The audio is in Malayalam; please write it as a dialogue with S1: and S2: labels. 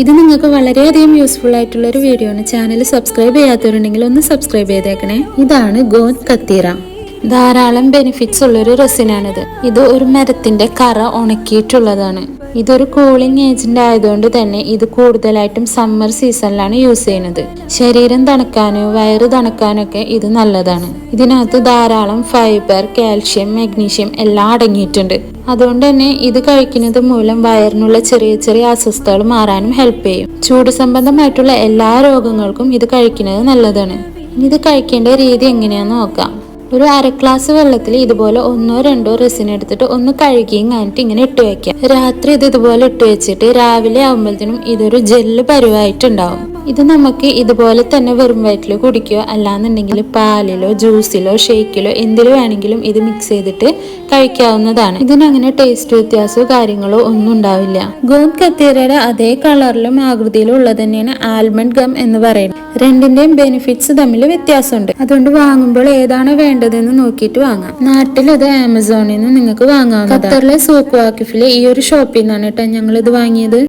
S1: ഇത് നിങ്ങൾക്ക് വളരെയധികം യൂസ്ഫുൾ ആയിട്ടുള്ള ഒരു വീഡിയോ ആണ്. ചാനൽ സബ്സ്ക്രൈബ് ചെയ്യാത്തവരുണ്ടെങ്കിൽ ഒന്ന് സബ്സ്ക്രൈബ് ചെയ്തേക്കണേ. ഇതാണ് ഗോന്ദ് കത്തീറ. ധാരാളം ബെനിഫിറ്റ്സ് ഉള്ളൊരു റെസിനാണിത്. ഇത് ഒരു മരത്തിന്റെ കറ ഉണക്കിയിട്ടുള്ളതാണ്. ഇതൊരു കൂളിംഗ് ഏജന്റ് ആയതുകൊണ്ട് തന്നെ ഇത് കൂടുതലായിട്ടും സമ്മർ സീസണിലാണ് യൂസ് ചെയ്യുന്നത്. ശരീരം തണുക്കാനോ വയറ് തണുക്കാനൊക്കെ ഇത് നല്ലതാണ്. ഇതിനകത്ത് ധാരാളം ഫൈബർ, കാൽഷ്യം, മഗ്നീഷ്യം എല്ലാം അടങ്ങിയിട്ടുണ്ട്. അതുകൊണ്ട് തന്നെ ഇത് കഴിക്കുന്നത് മൂലം വയറിനുള്ള ചെറിയ ചെറിയ അസ്വസ്ഥതകൾ മാറാനും ഹെൽപ്പ് ചെയ്യും. ചൂട് സംബന്ധമായിട്ടുള്ള എല്ലാ രോഗങ്ങൾക്കും ഇത് കഴിക്കുന്നത് നല്ലതാണ്. ഇത് കഴിക്കേണ്ട രീതി എങ്ങനെയാന്ന് നോക്കാം. ഒരു അര ഗ്ലാസ് വെള്ളത്തിൽ ഇതുപോലെ 1-2 റെസിൻ എടുത്തിട്ട് ഒന്ന് കഴുകിയും കഴിഞ്ഞിട്ട് ഇങ്ങനെ ഇട്ട് വെക്കാം. രാത്രി ഇത് ഇതുപോലെ ഇട്ട് വെച്ചിട്ട് രാവിലെ ആകുമ്പോഴത്തേനും ഇതൊരു ജെല്ല് പരുവായിട്ടുണ്ടാവും. ഇത് നമുക്ക് ഇതുപോലെ തന്നെ വെറും വയറ്റിൽ കുടിക്കുകയോ അല്ലാന്നുണ്ടെങ്കിൽ പാലിലോ ജ്യൂസിലോ ഷേക്കിലോ എന്തിലോ വേണമെങ്കിലും ഇത് മിക്സ് ചെയ്തിട്ട് കഴിക്കാവുന്നതാണ്. ഇതിനങ്ങനെ ടേസ്റ്റ് വ്യത്യാസമോ കാര്യങ്ങളോ ഒന്നും ഉണ്ടാവില്ല. ഗോന്ദ് കത്തീറയുടെ അതേ കളറിലും ആകൃതിയിലും ഉള്ളത് തന്നെയാണ് ആൽമണ്ട് ഗം എന്ന് പറയുന്നത്. രണ്ടിന്റെയും ബെനിഫിറ്റ്സ് തമ്മിൽ വ്യത്യാസമുണ്ട്. അതുകൊണ്ട് വാങ്ങുമ്പോൾ ഏതാണ് വേണ്ടതെന്ന് നോക്കിയിട്ട് വാങ്ങാം. നാട്ടിൽ ഇത് ആമസോണിൽ നിന്ന് നിങ്ങൾക്ക് വാങ്ങാവുന്നതാണ്. ഖത്തറിലെ സൂക്ക് വാക്കിഫിലെ ഈ ഒരു ഷോപ്പിൽ നിന്നാണ് കേട്ടോ ഞങ്ങൾ ഇത് വാങ്ങിയത്.